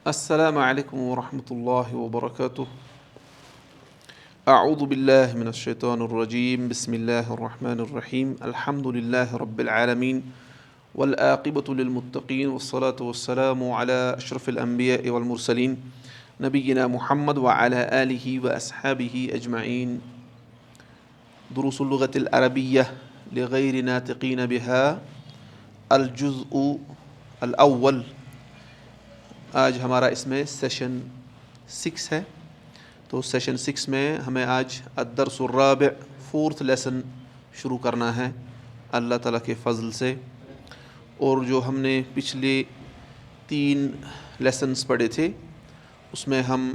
السلام علیکم ورحمۃ اللہ وبرکاتہ۔ اعوذ باللہ من الشیطان الرجیم، بسم اللہ الرحمن الرحیم، الحمد للہ رب العالمین والعاقبۃ للمتقین والصلاة والسلام علی اشرف الانبیاء والمرسلین نبینا محمد وعلی آلہ واصحابہ اجمعین۔ دروس اللغۃ العربیہ لغیر ناطقین بها الجزء الاول۔ آج ہمارا اس میں سیشن 6 ہے، تو سیشن 6 میں ہمیں آج الدرس الرابع 4th لیسن شروع کرنا ہے اللہ تعالیٰ کے فضل سے۔ اور جو ہم نے پچھلے 3 لیسنز پڑھے تھے اس میں ہم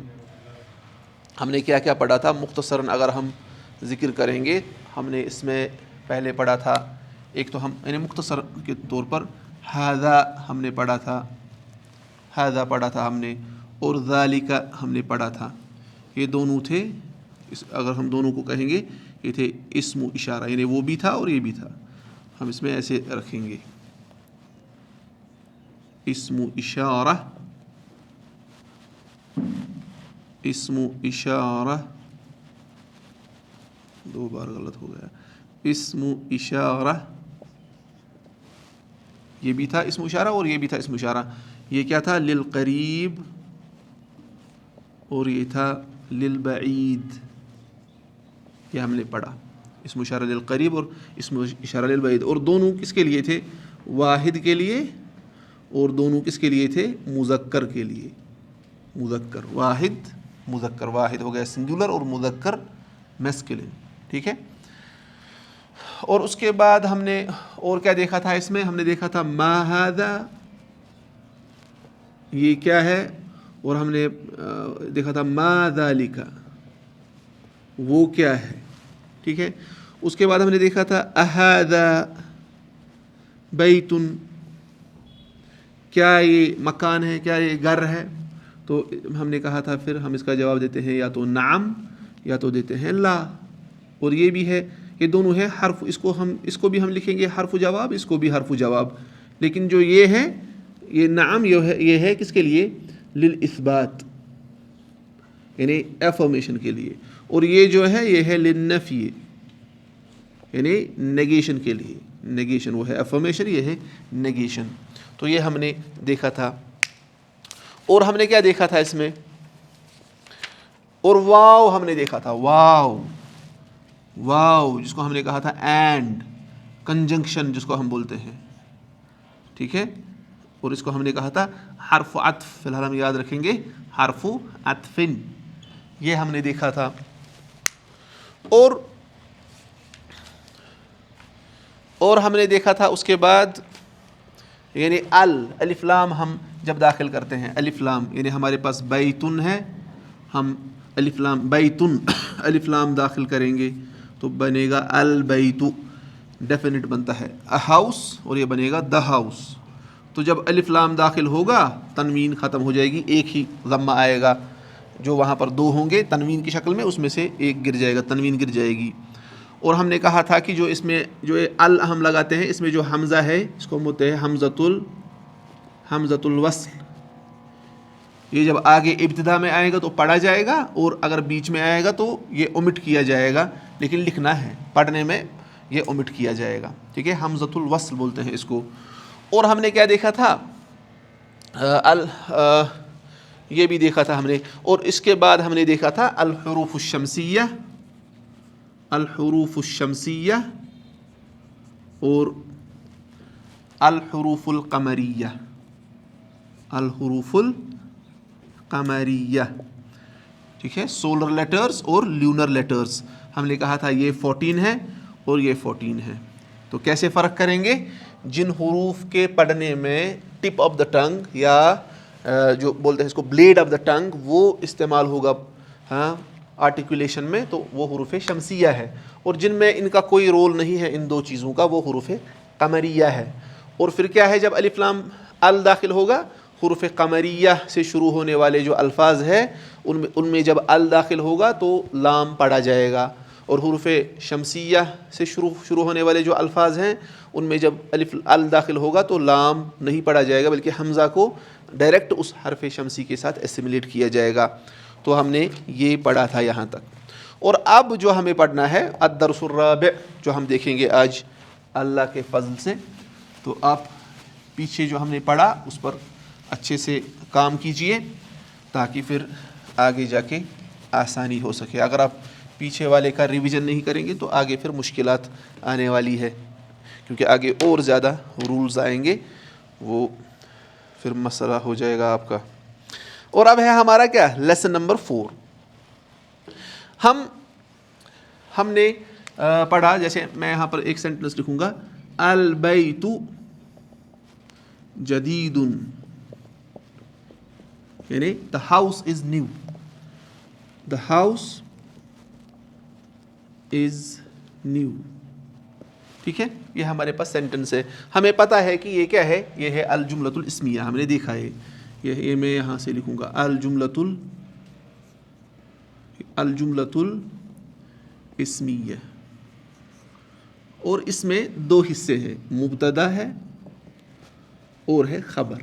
نے کیا کیا پڑھا تھا، مختصراً اگر ہم ذکر کریں گے۔ ہم نے اس میں پہلے پڑھا تھا، ایک تو ہم مختصر کے طور پر ھذا ہم نے پڑھا تھا، ھذا پڑھا تھا ہم نے، اور ذالک ہم نے پڑھا تھا۔ یہ دونوں تھے، اگر ہم دونوں کو کہیں گے یہ تھے اسم و اشارہ، یعنی وہ بھی تھا اور یہ بھی تھا، ہم اس میں ایسے رکھیں گے اسم و اشارہ، اسم و اشارہ، 2 بار غلط ہو گیا، اسم و اشارہ، یہ بھی تھا اسم و اشارہ اور یہ بھی تھا اسم و اشارہ۔ یہ کیا تھا؟ للقریب، اور یہ تھا للبعید، یہ ہم نے پڑھا، اسم اشارہ للقریب اور اسم اشارہ للبعید، اور دونوں کس کے لیے تھے؟ واحد کے لیے، اور دونوں کس کے لیے تھے؟ مذکر کے لیے، مذکر واحد، مذکر واحد ہو گیا سنگولر، اور مذکر میسکلن، ٹھیک ہے۔ اور اس کے بعد ہم نے اور کیا دیکھا تھا اس میں؟ ہم نے دیکھا تھا ما ھذا، یہ کیا ہے، اور ہم نے دیکھا تھا ما ذالک، وہ کیا ہے، ٹھیک ہے۔ اس کے بعد ہم نے دیکھا تھا اھذا بیت، کیا یہ مکان ہے، کیا یہ گھر ہے؟ تو ہم نے کہا تھا پھر ہم اس کا جواب دیتے ہیں یا تو نعم یا تو دیتے ہیں لا، اور یہ بھی ہے، یہ دونوں ہے حرف، اس کو بھی ہم لکھیں گے حرف جواب، اس کو بھی حرف جواب، لیکن جو یہ ہے، یہ نعم یہ ہے کس کے لیے؟ للاثبات، یعنی افرمیشن کے لیے، اور یہ جو ہے یہ ہے للنفی، یعنی نیگیشن کے لیے، نیگیشن، وہ ہے افرمیشن، یہ ہے نیگیشن۔ تو یہ ہم نے دیکھا تھا۔ اور ہم نے کیا دیکھا تھا اس میں؟ اور واو ہم نے دیکھا تھا، واو، واو جس کو ہم نے کہا تھا اینڈ، کنجنکشن جس کو ہم بولتے ہیں، ٹھیک ہے۔ اور اس کو ہم نے کہا تھا حرف عطف، فی الحال ہم یاد رکھیں گے حرف عطف، یہ ہم نے دیکھا تھا۔ اور ہم نے دیکھا تھا اس کے بعد، یعنی الف لام ہم جب داخل کرتے ہیں، الف لام، یعنی ہمارے پاس بیتن ہے، ہم الف لام بیتن الف لام داخل کریں گے تو بنے گا البیت، ڈیفینٹ بنتا ہے ہاؤس، اور یہ بنے گا دا ہاؤس۔ تو جب الف لام داخل ہوگا تنوین ختم ہو جائے گی، ایک ہی ضمہ آئے گا، جو وہاں پر 2 ہوں گے تنوین کی شکل میں، اس میں سے ایک گر جائے گا، تنوین گر جائے گی۔ اور ہم نے کہا تھا کہ جو اس میں جو ال ہم لگاتے ہیں، اس میں جو حمزہ ہے اس کو بولتے ہیں حمزۃ الوصل، یہ جب آگے ابتدا میں آئے گا تو پڑھا جائے گا، اور اگر بیچ میں آئے گا تو یہ اومٹ کیا جائے گا، لیکن لکھنا ہے، پڑھنے میں یہ اومٹ کیا جائے گا، ٹھیک ہے، حمزۃ الوصل بولتے ہیں اس کو۔ اور ہم نے کیا دیکھا تھا؟ یہ بھی دیکھا تھا ہم نے۔ اور اس کے بعد ہم نے دیکھا تھا الحروف الشمسیہ، الحروف الشمسیہ، اور الحروف القمریہ، الحروف القمریہ، ٹھیک ہے، سولر لیٹرز اور لیونر لیٹرز۔ ہم نے کہا تھا یہ 14 ہے اور یہ 14 ہے۔ تو کیسے فرق کریں گے؟ جن حروف کے پڑھنے میں ٹپ آف دا ٹنگ، یا جو بولتے ہیں اس کو بلیڈ آف دا ٹنگ، وہ استعمال ہوگا آرٹیکولیشن میں، تو وہ حروف شمسیہ ہے، اور جن میں ان کا کوئی رول نہیں ہے ان 2 چیزوں کا، وہ حروف قمریہ ہے۔ اور پھر کیا ہے؟ جب الف لام ال داخل ہوگا، حروف قمریہ سے شروع ہونے والے جو الفاظ ہیں ان میں جب ال داخل ہوگا تو لام پڑھا جائے گا، اور حروف شمسیہ سے شروع ہونے والے جو الفاظ ہیں ان میں جب الف ال داخل ہوگا تو لام نہیں پڑھا جائے گا، بلکہ حمزہ کو ڈائریکٹ اس حرف شمسی کے ساتھ اسیمولیٹ کیا جائے گا. تو ہم نے یہ پڑھا تھا یہاں تک. اور اب جو ہمیں پڑھنا ہے الدرس الرابع، جو ہم دیکھیں گے آج اللہ کے فضل سے. تو آپ پیچھے جو ہم نے پڑھا اس پر اچھے سے کام کیجئے تاکہ پھر آگے جا کے آسانی ہو سکے. اگر آپ پیچھے والے کا ریویژن نہیں کریں گے تو آگے پھر مشکلات آنے والی ہے، کیونکہ آگے اور زیادہ رولز آئیں گے، وہ پھر مسئلہ ہو جائے گا آپ کا. اور اب ہے ہمارا کیا لیسن نمبر 4. ہم نے پڑھا، جیسے میں یہاں پر ایک سینٹنس لکھوں گا، البیت جدید، یعنی the house is new. The house is new. ٹھیک ہے، یہ ہمارے پاس سینٹنس ہے. ہمیں پتا ہے کہ یہ کیا ہے، یہ ہے الجملۃ الاسمیہ. ہم نے دیکھا ہے یہ میں یہاں سے لکھوں گا الجملۃ الاسمیہ. اور اس میں 2 حصے ہیں، مبتدا ہے اور ہے خبر.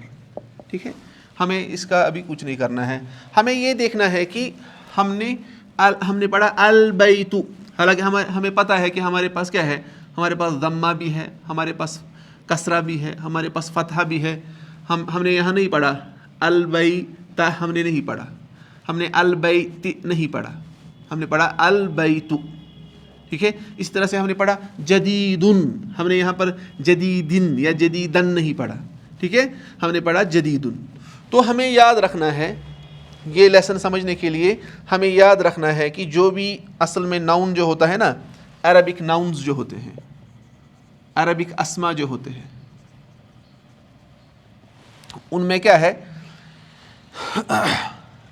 ٹھیک ہے، ہمیں اس کا ابھی کچھ نہیں کرنا ہے. ہمیں یہ دیکھنا ہے کہ ہم نے پڑھا البیت، حالانکہ ہمیں پتہ ہے کہ ہمارے پاس کیا ہے، ہمارے پاس ضمہ بھی ہے، ہمارے پاس کسرہ بھی ہے، ہمارے پاس فتحہ بھی ہے. ہم نے یہاں نہیں پڑھا البیت، ہم نے نہیں پڑھا، ہم نے البیت نہیں پڑھا، ہم نے پڑھا البیت. ٹھیک ہے، اس طرح سے ہم نے پڑھا جدید، ہم نے یہاں پر جدیدن یا جدیدن نہیں پڑھا. ٹھیک ہے، ہم نے پڑھا جدید. تو ہمیں یاد رکھنا ہے، یہ لیسن سمجھنے کے لیے ہمیں یاد رکھنا ہے کہ جو بھی اصل میں ناؤن جو ہوتا ہے نا، عربک ناؤنز جو ہوتے ہیں، عربک اسما جو ہوتے ہیں، ان میں کیا ہے،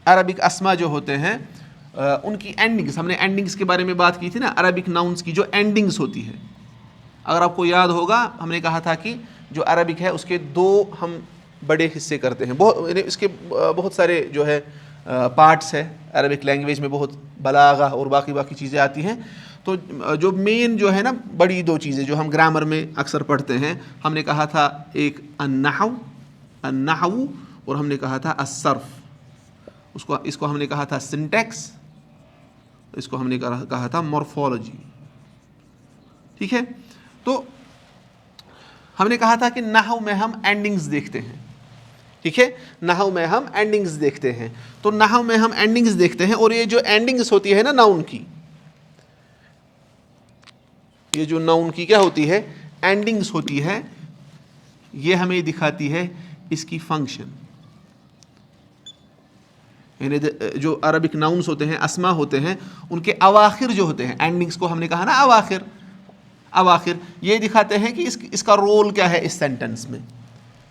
عربک اسما جو ہوتے ہیں ان کی اینڈنگز، ہم نے اینڈنگز کے بارے میں بات کی تھی نا، عربک ناؤنز کی جو اینڈنگز ہوتی ہے. اگر آپ کو یاد ہوگا ہم نے کہا تھا کہ جو عربک ہے اس کے 2 ہم بڑے حصے کرتے ہیں. اس کے بہت سارے جو ہے پارٹس ہے. عربک لینگویج میں بہت بلاغہ اور باقی چیزیں آتی ہیں. تو جو مین جو ہے نا بڑی 2 چیزیں جو ہم گرامر میں اکثر پڑھتے ہیں، ہم نے کہا تھا ایک النحو اور ہم نے کہا تھا الصرف. اس کو ہم نے کہا تھا سنٹیکس، اس کو ہم نے کہا تھا مورفولوجی. ٹھیک ہے، تو ہم نے کہا تھا کہ نحو میں ہم اینڈنگز دیکھتے ہیں. ٹھیک ہے، نحو میں ہم اینڈنگز دیکھتے ہیں. تو نحو میں ہم اینڈنگز دیکھتے ہیں، اور یہ جو اینڈنگز ہوتی ہے نا ناؤن کی، یہ جو ناؤن کی کیا ہوتی ہے، اینڈنگز ہوتی ہے، یہ ہمیں دکھاتی ہے اس کی فنکشن. یعنی جو عربک ناؤنز ہوتے ہیں، اسما ہوتے ہیں، ان کے اواخر جو ہوتے ہیں، اینڈنگز کو ہم نے کہا نا اواخر، یہ دکھاتے ہیں کہ اس کا رول کیا ہے اس سینٹنس میں.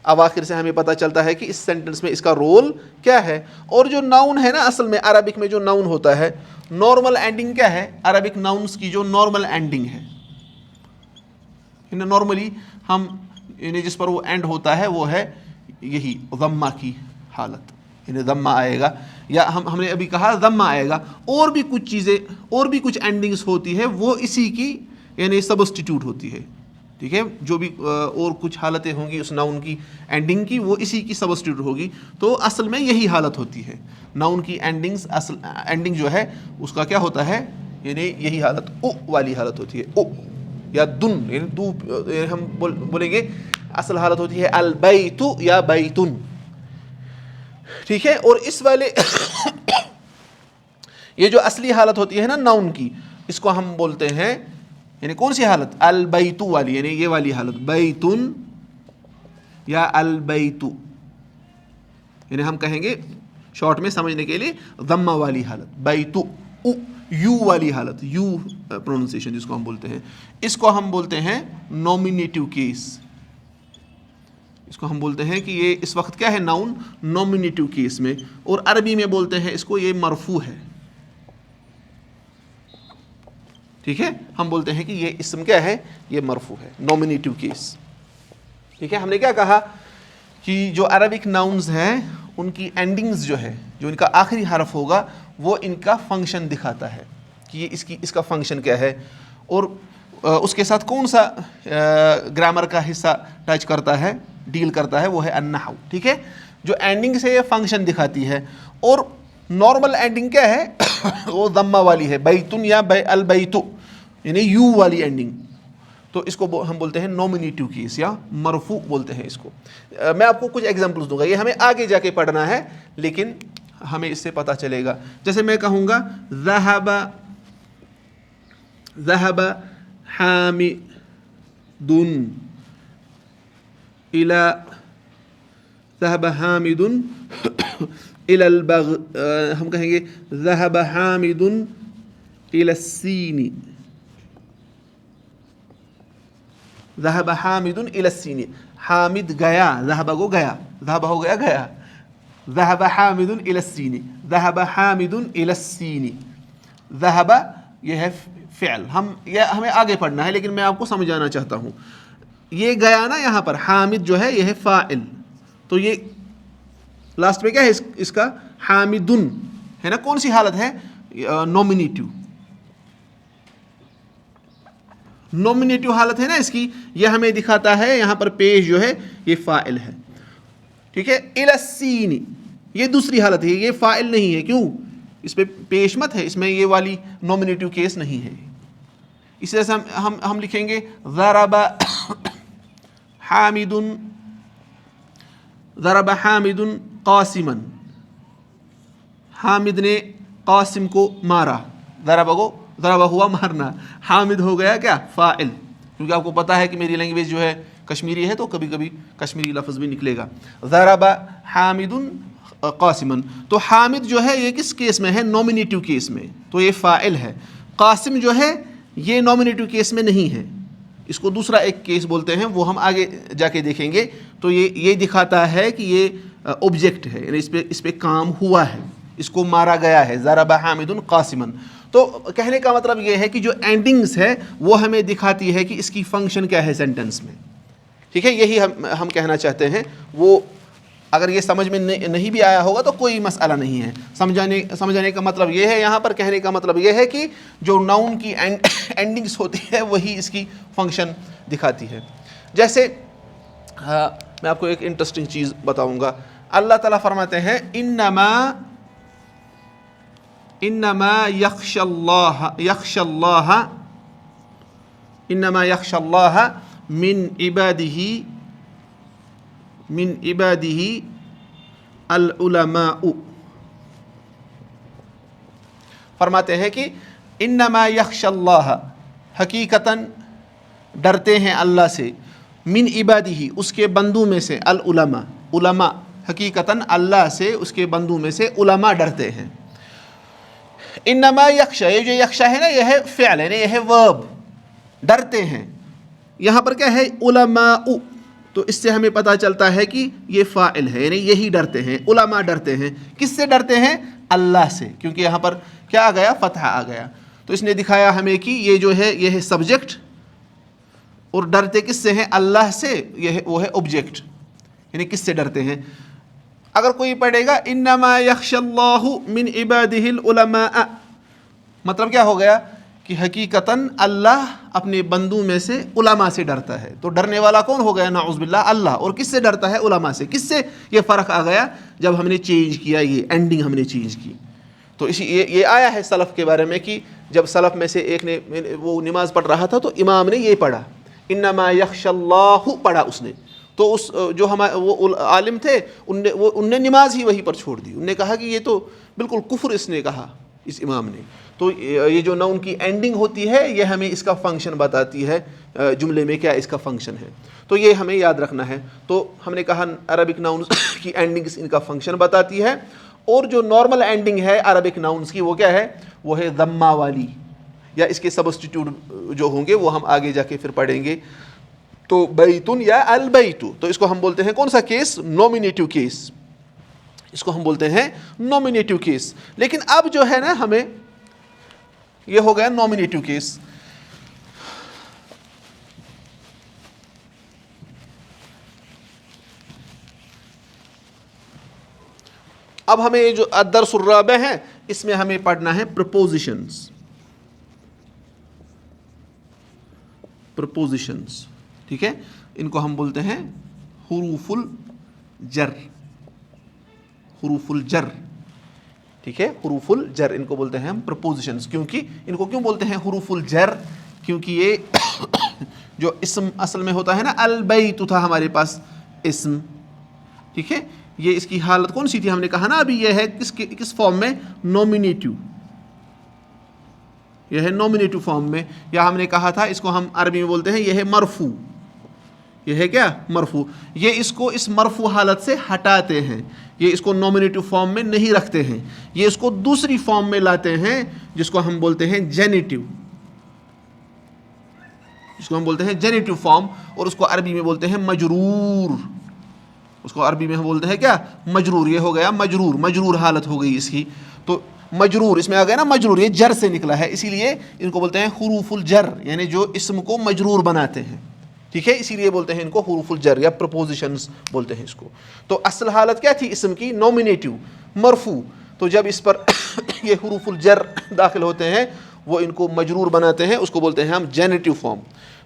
اواخر سے ہمیں پتہ چلتا ہے کہ اس سینٹنس میں اس کا رول کیا ہے. اور جو ناؤن ہے نا، اصل میں عربک میں جو ناؤن ہوتا ہے، نارمل اینڈنگ کیا ہے، عربک ناؤنز کی جو نارمل اینڈنگ ہے، نارملی ہم یعنی جس پر وہ اینڈ ہوتا ہے وہ ہے یہی ضمہ کی حالت، یعنی ضمہ آئے گا، یا ہم نے ابھی کہا ضمہ آئے گا. اور بھی کچھ چیزیں، اور بھی کچھ اینڈنگز ہوتی ہے، وہ اسی کی یعنی سبسٹیٹیوٹ ہوتی ہے. ٹھیک ہے، جو بھی اور کچھ حالتیں ہوں گی اس ناؤن کی اینڈنگ کی، وہ اسی کی سبسٹیٹیوٹ ہوگی. تو اصل میں یہی حالت ہوتی ہے ناؤن کی اینڈنگز. اصل اینڈنگ جو ہے اس کا کیا ہوتا ہے، یعنی یہی حالت او والی حالت ہوتی ہے، او یا دن، یعنی دو، ہم بولیں گے اصل حالت ہوتی ہے البیت یا بیتن. ٹھیک ہے، اور اس والے یہ جو اصلی حالت ہوتی ہے نا ناؤن کی، اس کو ہم بولتے ہیں، یعنی کون سی حالت، البیت والی، یعنی یہ والی حالت بیتن یا البیت، یعنی ہم کہیں گے شارٹ میں سمجھنے کے لیے ضمہ والی حالت، بیت، یو والی حالت، یو پروننسیشن جس کو ہم بولتے ہیں. اس کو ہم بولتے ہیں نومینیٹو کیس. اس کو ہم بولتے ہیں کہ یہ اس وقت کیا ہے، ناؤن نومینیٹو کیس میں. اور عربی میں بولتے ہیں اس کو یہ مرفوع ہے. ٹھیک ہے، ہم بولتے ہیں کہ یہ اسم کیا ہے، یہ مرفوع ہے، نومینیٹو کیس. ٹھیک ہے، ہم نے کیا کہا کہ جو عربک ناؤنز ہیں ان کی اینڈنگز جو ہے، جو ان کا آخری حرف ہوگا، وہ ان کا فنکشن دکھاتا ہے کہ یہ اس کا فنکشن کیا ہے، اور اس کے ساتھ کون سا گرامر کا حصہ ٹچ کرتا ہے، ڈیل کرتا ہے، وہ ہے النحو. ٹھیک ہے، جو اینڈنگ سے یہ فنکشن دکھاتی ہے. اور نارمل اینڈنگ کیا ہے؟ وہ ضمہ والی ہے، بیتن یا البیت، یعنی یو والی اینڈنگ. تو اس کو ہم بولتے ہیں نومینیٹو کیس یا مرفوع بولتے ہیں اس کو. میں آپ کو کچھ ایگزامپلس دوں گا، یہ ہمیں آگے جا کے پڑھنا ہے لیکن ہمیں اس سے پتہ چلے گا. جیسے میں کہوں گا ذهب حامد الى البغ، ہم کہیں گے ذهب حامد الى السین، ذهب حامد الى السین، حامد گیا، ذهب کو گیا، ذهب ہو گیا گیا، ذهب حامد الى السین، ذهب حامد الى السین. ذهب یہ ہے فعل، ہمیں آگے پڑھنا ہے لیکن میں آپ کو سمجھانا چاہتا ہوں. یہ گیا نا یہاں پر، حامد جو ہے یہ ہے فاعل، تو یہ لاسٹ میں کیا ہے اس کا؟ حامدن ہے نا. کون سی حالت ہے؟ نومینیٹو، نومینیٹو حالت ہے نا اس کی. یہ ہمیں دکھاتا ہے یہاں پر پیش جو ہے یہ فاعل ہے، ٹھیک ہے. الی السین یہ دوسری حالت ہے، یہ فاعل نہیں ہے. کیوں؟ اس پہ پیش مت ہے، اس میں یہ والی نومینیٹو کیس نہیں ہے. اس طرح سے ہم لکھیں گے ضرب حامد، ضرب حامد قاسما، حامد نے قاسم کو مارا. ضرب ہوا مارنا، حامد ہو گیا کیا؟ فاعل. کیونکہ آپ کو پتا ہے کہ میری لینگویج جو ہے کشمیری ہے تو کبھی کبھی کشمیری لفظ بھی نکلے گا. ضرب حامد قاسما، تو حامد جو ہے یہ کس کیس میں ہے؟ نومینیٹو کیس میں، تو یہ فاعل ہے. قاسم جو ہے یہ نومینیٹو کیس میں نہیں ہے، اس کو دوسرا ایک کیس بولتے ہیں، وہ ہم آگے جا کے دیکھیں گے. تو یہ دکھاتا ہے کہ یہ آبجیکٹ ہے، یعنی اس پہ کام ہوا ہے، اس کو مارا گیا ہے. ضرب حامد قاسما. تو کہنے کا مطلب یہ ہے کہ جو اینڈنگس ہے وہ ہمیں دکھاتی ہے کہ اس کی فنکشن کیا ہے سینٹنس میں، ٹھیک ہے. یہی ہم کہنا چاہتے ہیں. وہ اگر یہ سمجھ میں نہیں بھی آیا ہوگا تو کوئی مسئلہ نہیں ہے. سمجھانے کا مطلب یہ ہے، یہاں پر کہنے کا مطلب یہ ہے کہ جو ناؤن کی اینڈنگس ہوتی ہے وہی اس کی فنکشن دکھاتی ہے. جیسے میں آپ کو ایک انٹرسٹنگ چیز بتاؤں گا. اللہ تعالیٰ فرماتے ہیں انما یخشی اللہ من عبادہ العلماء. فرماتے ہیں کہ انما یخشی اللہ، حقیقتاً ڈرتے ہیں اللہ سے، من عبادہ اس کے بندوں میں سے، العلماء علماء، حقیقتاً اللہ سے اس کے بندوں میں سے علماء ڈرتے ہیں. انما یخشی، یہ جو یخشی ہے نا یہ ہے فعل، یعنی یہ ہے ورب، ڈرتے ہیں. یہاں پر کیا ہے؟ علماء. تو اس سے ہمیں پتہ چلتا ہے کہ یہ فاعل ہے، یعنی یہی ڈرتے ہیں، علماء ڈرتے ہیں. کس سے ڈرتے ہیں؟ اللہ سے، کیونکہ یہاں پر کیا آ گیا؟ فتح آ گیا. تو اس نے دکھایا ہمیں کہ یہ جو ہے یہ ہے سبجیکٹ، اور ڈرتے کس سے ہیں؟ اللہ سے. وہ ہے آبجیکٹ، یعنی کس سے ڈرتے ہیں. اگر کوئی پڑھے گا انما یخشی اللہ من عبادہ العلماء، مطلب کیا ہو گیا؟ کہ حقیقتاً اللہ اپنے بندوں میں سے علماء سے ڈرتا ہے. تو ڈرنے والا کون ہو گیا؟ نعوذ باللہ اللہ. اور کس سے ڈرتا ہے؟ علماء سے. کس سے یہ فرق آ گیا؟ جب ہم نے چینج کیا، یہ اینڈنگ ہم نے چینج کی. تو یہ آیا ہے سلف کے بارے میں کہ جب سلف میں سے ایک نے وہ نماز پڑھ رہا تھا تو امام نے یہ پڑھا انما یخشی اللہ پڑھا اس نے. تو اس جو وہ عالم تھے ان نے نماز ہی وہیں پر چھوڑ دی. انہوں نے کہا کہ یہ تو بالکل کفر اس نے کہا اس امام نے. تو یہ جو ناؤن کی اینڈنگ ہوتی ہے یہ ہمیں اس کا فنکشن بتاتی ہے، جملے میں کیا اس کا فنکشن ہے. تو یہ ہمیں یاد رکھنا ہے. تو ہم نے کہا عربک ناؤنز کی اینڈنگز ان کا فنکشن بتاتی ہے. اور جو نارمل اینڈنگ ہے عربک ناؤنز کی وہ کیا ہے؟ وہ ہے ضمہ والی، یا اس کے سبسٹیٹیوٹ جو ہوں گے وہ ہم آگے جا کے پھر پڑھیں گے. تو بیتن یا البیت، تو اس کو ہم بولتے ہیں کون سا کیس؟ نومینیٹو کیس. اس کو ہم بولتے ہیں نومینیٹو کیس. لیکن اب جو ہے نا ہمیں یہ ہو گیا نومینیٹو کیس. اب ہمیں یہ جو الدرس الرابع ہے اس میں ہمیں پڑھنا ہے پرپوزیشنز. ٹھیک ہے، ان کو ہم بولتے ہیں حروف الجر. حروف الجر. ٹھیک ہے, حروف الجر ان کو بولتے ہیں ہم پرپوزیشنز. کیونکہ ان کو کیوں بولتے ہیں حروف الجر؟ کیونکہ یہ جو اسم اصل میں ہوتا ہے نا, البیت تھا ہمارے پاس اسم, ٹھیک ہے, یہ اس کی حالت کون سی تھی؟ ہم نے کہا نا ابھی یہ ہے کس فارم میں؟ نومینیٹیو. یہ ہے نومینیٹیو فارم میں, یا ہم نے کہا تھا اس کو ہم عربی میں بولتے ہیں یہ ہے مرفوع. یہ ہے کیا؟ مرفوع. یہ اس کو اس مرفوع حالت سے ہٹاتے ہیں, یہ اس کو نومینیٹیو فارم میں نہیں رکھتے ہیں, یہ اس کو دوسری فارم میں لاتے ہیں جس کو ہم بولتے ہیں جینیٹیو, جس کو ہم بولتے ہیں جینیٹیو فارم, اور اس کو عربی میں بولتے ہیں مجرور. اس کو عربی میں ہم بولتے ہیں کیا؟ مجرور. یہ ہو گیا مجرور, مجرور حالت ہو گئی اس کی. تو مجرور اس میں آ گیا نا مجرور, یہ جر سے نکلا ہے, اسی لیے ان کو بولتے ہیں حروف الجر, یعنی جو اسم کو مجرور بناتے ہیں. ٹھیک ہے, اسی لیے بولتے ہیں ان کو حروف الجر یا پرپوزیشنز بولتے ہیں اس کو. تو اصل حالت کیا تھی اسم کی؟ نومینیٹیو, مرفوع. تو جب اس پر یہ حروف الجر داخل ہوتے ہیں وہ ان کو مجرور بناتے ہیں, اس کو بولتے ہیں ہم جینیٹیو فارم.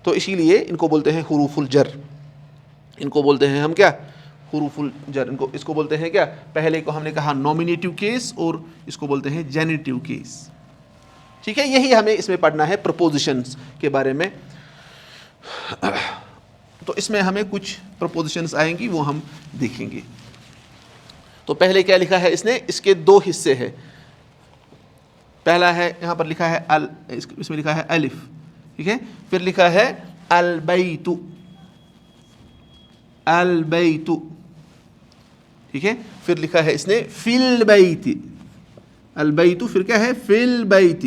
تو اسی لیے ان کو بولتے ہیں حروف الجر. ان کو بولتے ہیں ہم کیا؟ حروف الجر. اس کو بولتے ہیں کیا؟ پہلے کو ہم نے کہا نومینیٹیو کیس, اور اس کو بولتے ہیں جینیٹیو کیس. ٹھیک ہے, یہی ہمیں اس میں پڑھنا ہے پرپوزیشنز کے بارے میں. تو اس میں ہمیں کچھ پرپوزیشنز آئیں گی, وہ ہم دیکھیں گے. تو پہلے کیا لکھا ہے اس نے؟ اس کے دو حصے ہیں. پہلا ہے یہاں پر لکھا ہے اس میں لکھا ہے الف, ٹھیک ہے, پھر لکھا ہے البیت, البیت, ٹھیک ہے, پھر لکھا ہے اس نے فی البیت, البیت, پھر کیا ہے؟ فی البیت,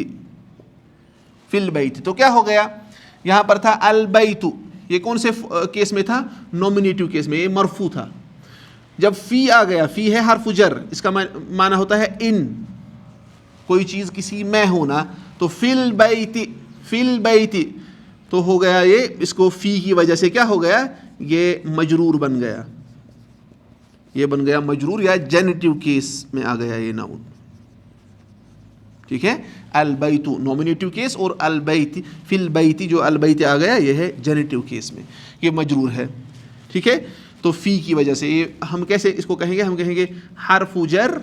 فی البیت. تو کیا ہو گیا؟ یہاں پر تھا البیت, یہ کون سے کیس میں تھا؟ نومینیٹیو کیس میں, یہ مرفوع تھا. جب فی آ گیا, فی ہے حرف جر, اس کا معنی ہوتا ہے ان, کوئی چیز کسی میں ہونا. تو فی البیت, فی البیت, تو ہو گیا یہ اس کو فی کی وجہ سے کیا ہو گیا؟ یہ مجرور بن گیا, یہ بن گیا مجرور, یا جینیٹیو کیس میں آ گیا یہ ناؤن. ٹھیک ہے, البیت نومینیٹیو کیس, اور البیت فی البیت جو البیت آ گیا یہ ہے جینیٹیو کیس میں, یہ مجرور ہے. ٹھیک ہے, تو فی کی وجہ سے یہ ہم کیسے اس کو کہیں گے؟ ہم کہیں گے حرف جر,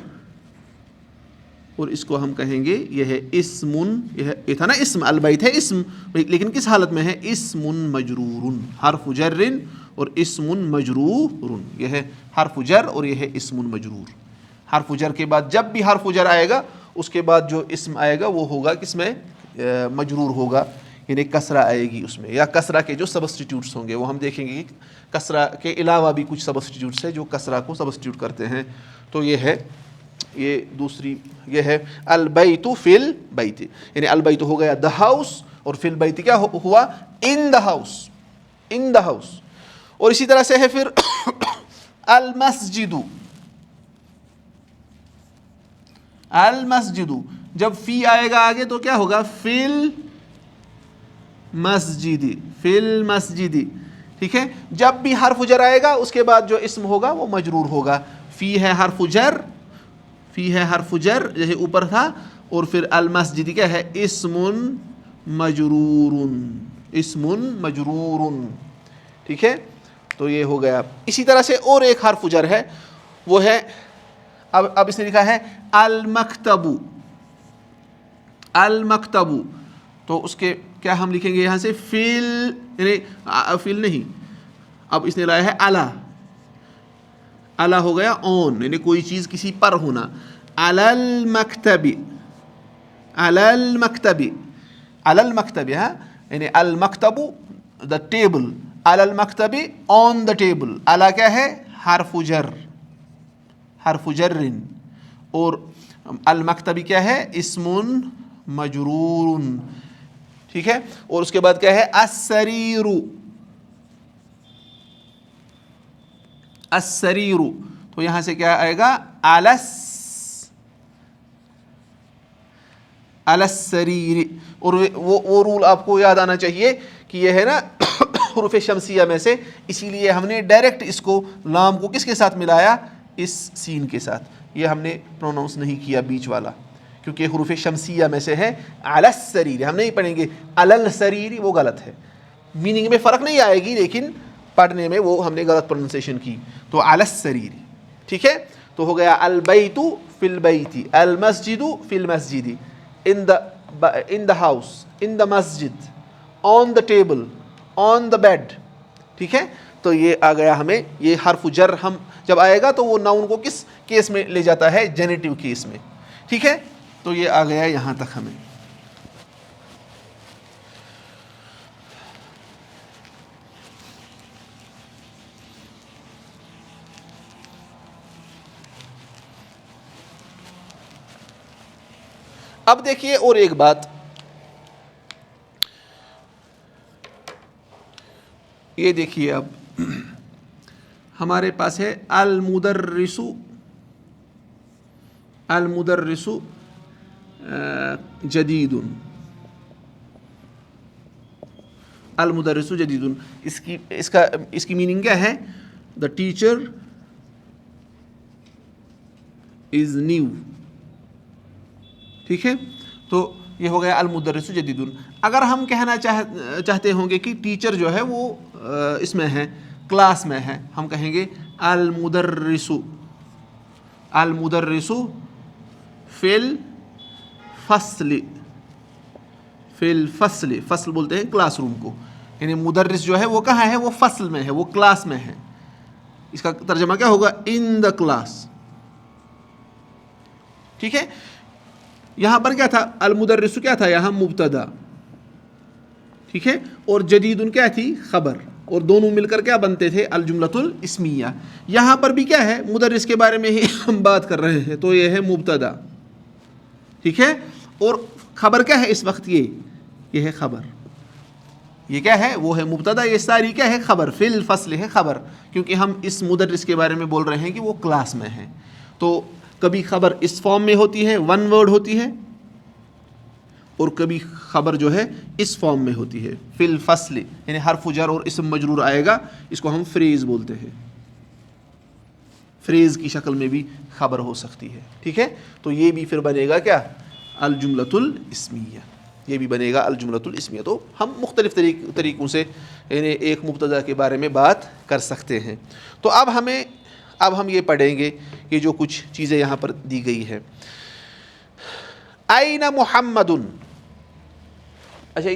اور اس کو ہم کہیں گے یہ ہے اسم. یہ تھا نا اسم, البیت ہے اسم, لیکن کس حالت میں ہے؟ اسم مجرور, حرف جر اور اسم مجرور. یہ ہے حرف جر اور یہ ہے اسم مجرور. حرف جر کے بعد جب بھی حرف جر آئے گا اس کے بعد جو اسم آئے گا وہ ہوگا کس میں؟ مجرور ہوگا, یعنی کسرہ آئے گی اس میں, یا کسرہ کے جو سبسٹیٹیوٹس ہوں گے وہ ہم دیکھیں گے. کسرہ کے علاوہ بھی کچھ سبسٹیٹیوٹس ہیں جو کسرہ کو سبسٹیٹیوٹ کرتے ہیں. تو یہ ہے, یہ دوسری, یہ ہے البیت فی البیت, یعنی البیت ہو گیا دا ہاؤس, اور فی البیت کیا ہوا؟ In the house, in the house. اور اسی طرح سے ہے پھر المسجد, المسجد, جب فی آئے گا آگے تو کیا ہوگا؟ فی المسجد, فی المسجد. ٹھیک ہے, جب بھی حرف جر آئے گا اس کے بعد جو اسم ہوگا وہ مجرور ہوگا. فی ہے حرف جر, فی ہے حرف جر جیسے اوپر تھا, اور پھر المسجد کیا ہے؟ اسم مجرور, اسم مجرور. ٹھیک ہے, تو یہ ہو گیا. اسی طرح سے اور ایک حرف جر ہے, وہ ہے اب اس نے لکھا ہے المکتب, المکتب. تو اس کے کیا ہم لکھیں گے یہاں سے؟ فیل, یعنی فیل نہیں, اب اس نے لایا ہے الا, الا ہو گیا اون, یعنی کوئی چیز کسی پر ہونا. علی المکتب, علی المکتب, علی المکتب, ہاں, یعنی المکتب the table, Ali المکتب on the table. علی کیا ہے؟ حرف جر, حرف جر, اور المکتب کیا ہے؟ اسم مجرور. ٹھیک ہے, اور اس کے بعد کیا ہے؟ السریر, السریر. تو یہاں سے کیا آئے گا؟ السریر. اور وہ رول آپ کو یاد آنا چاہیے کہ یہ ہے نا حروف شمسیہ میں سے, اسی لیے ہم نے ڈائریکٹ اس کو لام کو کس کے ساتھ ملایا؟ اس سین کے ساتھ. یہ ہم نے پروناؤنس نہیں کیا بیچ والا, کیونکہ حروف شمسیہ میں سے ہے. علی السریر ہم نہیں پڑھیں گے, علی السریر وہ غلط ہے. میننگ میں فرق نہیں آئے گی لیکن پڑھنے میں وہ ہم نے غلط پروننسیشن کی. تو علی السریر. ٹھیک ہے, تو ہو گیا البیت فی البیت، المسجد فی المسجد، in the house، in the Masjid, on the table، on the bed، ٹھیک ہے. تو یہ آ گیا ہمیں، یہ حرف جر ہم جب آئے گا تو وہ ناؤن کو کس کیس میں لے جاتا ہے؟ جینیٹیو کیس میں، ٹھیک ہے. تو یہ آ گیا یہاں تک ہمیں. اب دیکھیے اور ایک بات، یہ دیکھیے اب ہمارے پاس ہے المدرس، المدرس جدید، المدرس جدید. اس کی میننگ کیا ہے؟ دا ٹیچر از نیو، ٹھیک ہے. تو یہ ہو گیا المدرس جدید. اگر ہم کہنا چاہتے ہوں گے کہ ٹیچر جو ہے وہ اس میں ہے، کلاس میں ہے، ہم کہیں گے المدرس، المدرس فی الفصل، فی الفصل، فصل بولتے ہیں کلاس روم کو، یعنی مدرس جو ہے وہ کہاں ہے؟ وہ فصل میں ہے، وہ کلاس میں ہے. اس کا ترجمہ کیا ہوگا؟ ان دا کلاس، ٹھیک ہے. یہاں پر کیا تھا؟ المدرس کیا تھا یہاں؟ مبتدا، ٹھیک ہے. اور جدید کیا تھی؟ خبر. اور دونوں مل کر کیا بنتے تھے؟ الجملۃ الاسمیہ. یہاں پر بھی کیا ہے؟ مدرس کے بارے میں ہی ہم بات کر رہے ہیں، تو یہ ہے مبتدا، ٹھیک ہے. اور خبر کیا ہے اس وقت؟ یہ ہے خبر. یہ کیا ہے؟ وہ ہے مبتدا. یہ ساری کیا ہے؟ خبر. فی الفصل ہے خبر، کیونکہ ہم اس مدرس کے بارے میں بول رہے ہیں کہ وہ کلاس میں ہے. تو کبھی خبر اس فارم میں ہوتی ہے، ون ورڈ ہوتی ہے، اور کبھی خبر جو ہے اس فارم میں ہوتی ہے، فی الفصل، یعنی حرف جر اور اسم مجرور آئے گا. اس کو ہم فریز بولتے ہیں. فریز کی شکل میں بھی خبر ہو سکتی ہے، ٹھیک ہے. تو یہ بھی پھر بنے گا کیا؟ الجملۃ الاسمیہ. یہ بھی بنے گا الجملۃ الاسمیہ. تو ہم مختلف طریقوں سے یعنی ایک مبتدا کے بارے میں بات کر سکتے ہیں. تو اب ہم یہ پڑھیں گے کہ جو کچھ چیزیں یہاں پر دی گئی ہے. این محمد، اچھا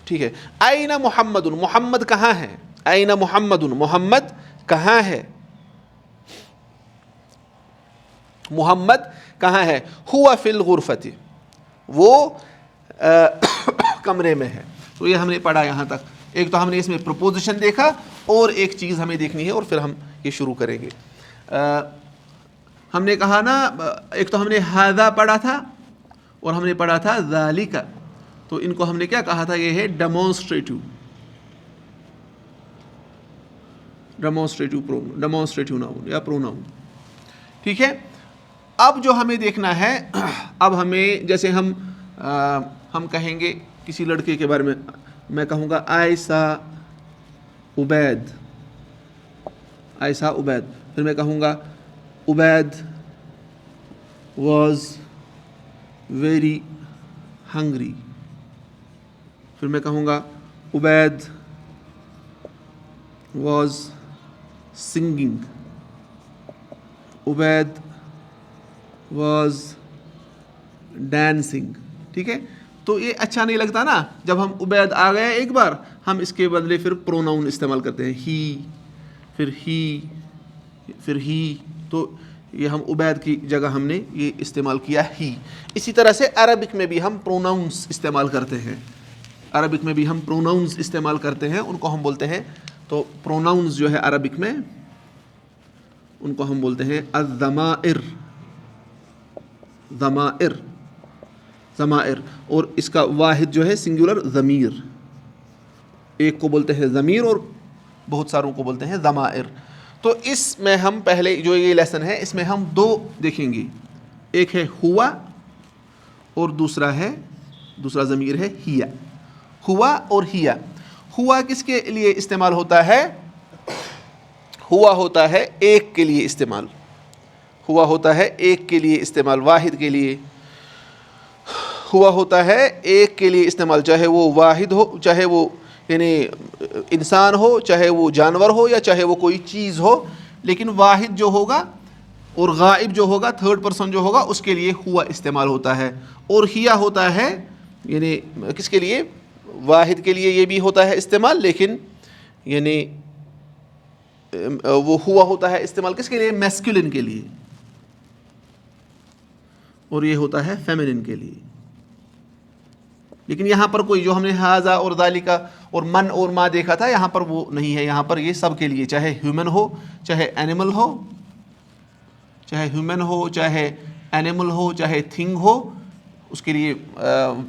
ٹھیک ہے. این محمد، محمد کہاں ہے؟ این محمد، محمد کہاں ہے؟ محمد کہاں ہے؟ ہوا فی الغرفۃ، وہ کمرے میں ہے. تو یہ ہم نے پڑھا یہاں تک. ایک تو ہم نے اس میں پروپوزیشن دیکھا، اور ایک چیز ہمیں دیکھنی ہے اور پھر ہم یہ شروع کریں گے. ہم نے کہا نا، ایک تو ہم نے ھذا پڑھا تھا اور ہم نے پڑھا تھا ذالک. تو ان کو ہم نے کیا کہا تھا؟ یہ ہے ڈیمونسٹریٹو، ڈیمونسٹریٹو ناؤن یا پروناؤن، ٹھیک ہے. اب جو ہمیں دیکھنا ہے، اب ہمیں جیسے ہم کہیں گے کسی لڑکے کے بارے میں کہوں گا عائشہ عبید، عائشہ عبید. پھر میں کہوں گا عبید واز ویری ہنگری. پھر میں کہوں گا Ubaid was singing, Ubaid was dancing, ٹھیک ہے. تو یہ اچھا نہیں لگتا نا جب ہم عبید آ گئے ایک بار، ہم اس کے بدلے پھر پروناؤن استعمال کرتے ہیں، ہی، پھر ہی، پھر ہی. تو یہ ہم عبید کی جگہ ہم نے یہ استعمال کیا ہی. اسی طرح سے عربک میں بھی ہم پروناؤنس استعمال کرتے ہیں، عربک میں بھی ہم پروناؤنس استعمال کرتے ہیں. ان کو ہم بولتے ہیں، تو پروناؤنس جو ہے عربک میں ان کو ہم بولتے ہیں الضمائر، ضمائر، ضمائر. اور اس کا واحد جو ہے سنگولر ضمیر. ایک کو بولتے ہیں ضمیر اور بہت ساروں کو بولتے ہیں ضمائر. تو اس میں ہم پہلے جو یہ لیسن ہے اس میں ہم دو دیکھیں گے. ایک ہے ہوا اور دوسرا ضمیر ہے ہیا. ہوا اور ہیا. ہوا کس کے لیے استعمال ہوتا ہے؟ ہوا ہوتا ہے ایک کے لیے استعمال. ہوا ہوتا ہے ایک کے لیے استعمال، واحد کے لیے. ہوا ہوتا ہے ایک کے لیے استعمال، چاہے وہ واحد ہو، چاہے وہ یعنی انسان ہو، چاہے وہ جانور ہو، یا چاہے وہ کوئی چیز ہو. لیکن واحد جو ہوگا اور غائب جو ہوگا تھرڈ پرسن جو ہوگا اس کے لیے ہوا استعمال ہوتا ہے. اور ہیا ہوتا ہے یعنی کس کے لیے؟ واحد کے لیے یہ بھی ہوتا ہے استعمال, لیکن یعنی وہ ہوا ہوتا ہے استعمال کس کے لیے؟ میسکولن کے لیے, اور یہ ہوتا ہے فیمنن کے لیے. لیکن یہاں پر کوئی جو ہم نے ہاذا اور ذالکا اور من اور ما دیکھا تھا یہاں پر وہ نہیں ہے. یہاں پر یہ سب کے لیے, چاہے ہیومن ہو چاہے اینیمل ہو, چاہے ہیومن ہو چاہے اینیمل ہو چاہے تھنگ ہو, اس کے لیے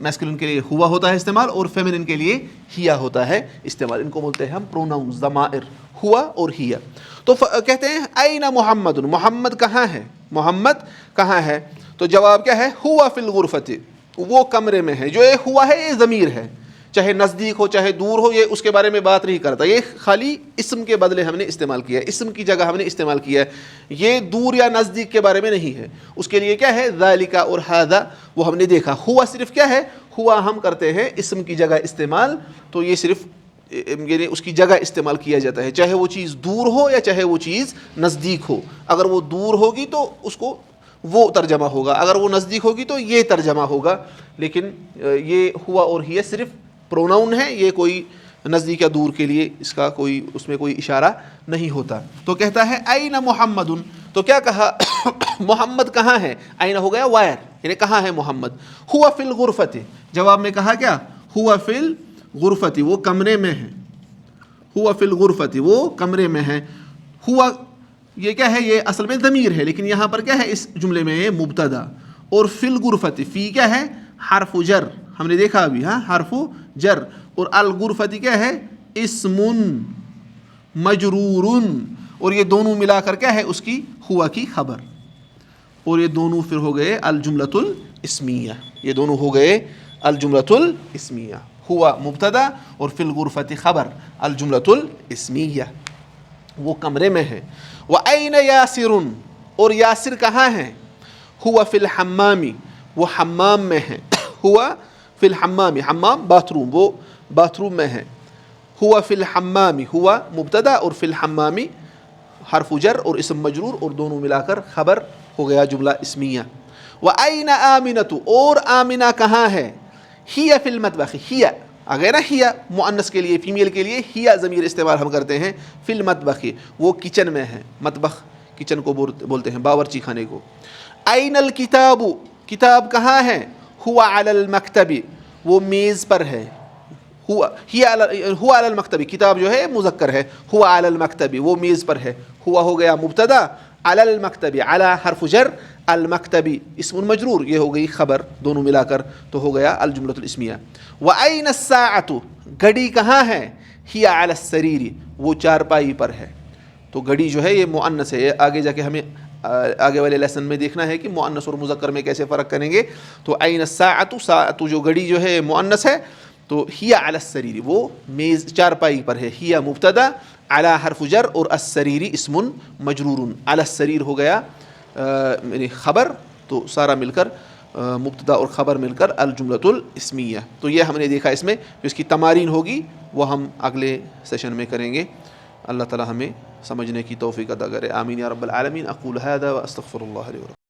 میسکولن کے لیے ہوا ہوتا ہے استعمال, اور فیمنن کے لیے ہیا ہوتا ہے استعمال. ان کو بولتے ہیں ہم پروناؤنز, ضمائر, ہوا اور ہیا. تو کہتے ہیں این محمد, محمد کہاں ہے؟ محمد کہاں ہے؟ تو جواب کیا ہے؟ ہوا فی الغرفۃ, وہ کمرے میں ہے. جو یہ ہوا ہے یہ ضمیر ہے, چاہے نزدیک ہو چاہے دور ہو, یہ اس کے بارے میں بات نہیں کرتا. یہ خالی اسم کے بدلے ہم نے استعمال کیا ہے, اسم کی جگہ ہم نے استعمال کیا ہے. یہ دور یا نزدیک کے بارے میں نہیں ہے. اس کے لیے کیا ہے؟ ذالکا اور ھذا وہ ہم نے دیکھا. ہوا صرف کیا ہے؟ ہوا ہم کرتے ہیں اسم کی جگہ استعمال, تو یہ صرف یعنی اس کی جگہ استعمال کیا جاتا ہے, چاہے وہ چیز دور ہو یا چاہے وہ چیز نزدیک ہو. اگر وہ دور ہوگی تو اس کو وہ ترجمہ ہوگا, اگر وہ نزدیک ہوگی تو یہ ترجمہ ہوگا. لیکن یہ ہوا اور ہی صرف پروناؤن ہے, یہ کوئی نزدیک یا دور کے لیے اس کا کوئی اس میں کوئی اشارہ نہیں ہوتا. تو کہتا ہے این محمد, تو کیا کہا؟ محمد کہاں ہے؟ این ہو گیا وائر, یعنی کہاں ہے محمد. ہوا فی الغرفۃ, جواب میں کہا کیا؟ ہوا فی الغرفۃ, وہ کمرے میں ہے. ہوا فی الغرفۃ, وہ کمرے میں ہے. ہوا یہ کیا ہے؟ یہ اصل میں ضمیر ہے, لیکن یہاں پر کیا ہے اس جملے میں؟ یہ مبتدا. اور فی الغرفۃ, فی کیا ہے؟ حرف جر, ہم نے دیکھا ابھی, ہاں حرف جر. اور الغرفۃ کیا ہے؟ اسم مجرور, اور یہ دونوں ملا کر کیا ہے؟ اس کی ہوا کی خبر. اور یہ دونوں پھر ہو گئے الجملۃ الاسمیہ, یہ دونوں ہو گئے الجملۃ الاسمیہ. ہوا مبتدا اور فی الغرفۃ خبر, الجملۃ الاسمیہ, وہ کمرے میں ہے. وَأَيْنَ يَاسِرٌ, اور یاسر کہاں ہے؟ ہوا فی الحمام, وہ حمام میں ہے. ہوا فی الحمام, حمام باتھ روم, وہ باتھ روم میں ہے. ہوا فی الحمام, ہوا مبتدا اور فی الحمام حرف جر اور اسم مجرور, اور دونوں ملا کر خبر ہو گیا جملہ اسمیہ. وَأَيْنَ آمِنَةُ, اور آمنہ کہاں ہے؟ ہی فی المطبخ, ہی آ گئے نا, ہی مؤنث کے لیے فیمیل کے لیے ہی ضمیر استعمال ہم کرتے ہیں. فی المطبخ, وہ کچن میں ہے. مطبخ کچن کو بولتے ہیں, باورچی خانے کو. این الکتاب, کتاب کہاں ہے؟ ہوا علی المکتب, وہ میز پر ہے. ہوا علی المکتب, کتاب جو ہے مذکر ہے. ہوا علی المکتب, وہ میز پر ہے. ہوا ہو گیا مبتدا, علی المکتب, علی حرف جر, المکتب اسم مجرور, یہ ہو گئی خبر, دونوں ملا کر تو ہو گیا الجملۃ الاسمیہ. وَأَيْنَ السَّاعَةُ, گھڑی کہاں ہے؟ ہی علی السریر, وہ چارپائی پر ہے. تو گھڑی جو ہے یہ مؤنث ہے, آگے جا کے ہمیں آگے والے لیسن میں دیکھنا ہے کہ مؤنث اور مذکر میں کیسے فرق کریں گے. تو این الساعۃ, ساعۃ جو گھڑی جو ہے مؤنث ہے, تو ہی علی السریر, وہ میز چارپائی پر ہے. ہی مبتدا, علی حرف جر, اور السریر اسم مجرور, علی السریر ہو گیا یعنی خبر, تو سارا مل کر مبتدا اور خبر مل کر الجملۃ الاسمیہ. تو یہ ہم نے دیکھا. اس میں جو اس کی تمارین ہوگی وہ ہم اگلے سیشن میں کریں گے. اللہ تعالی ہمیں سمجھنے کی توفیق عطا کرے. آمین یا رب العالمین. اقول ھذا واستغفر اللہ لی ولکم.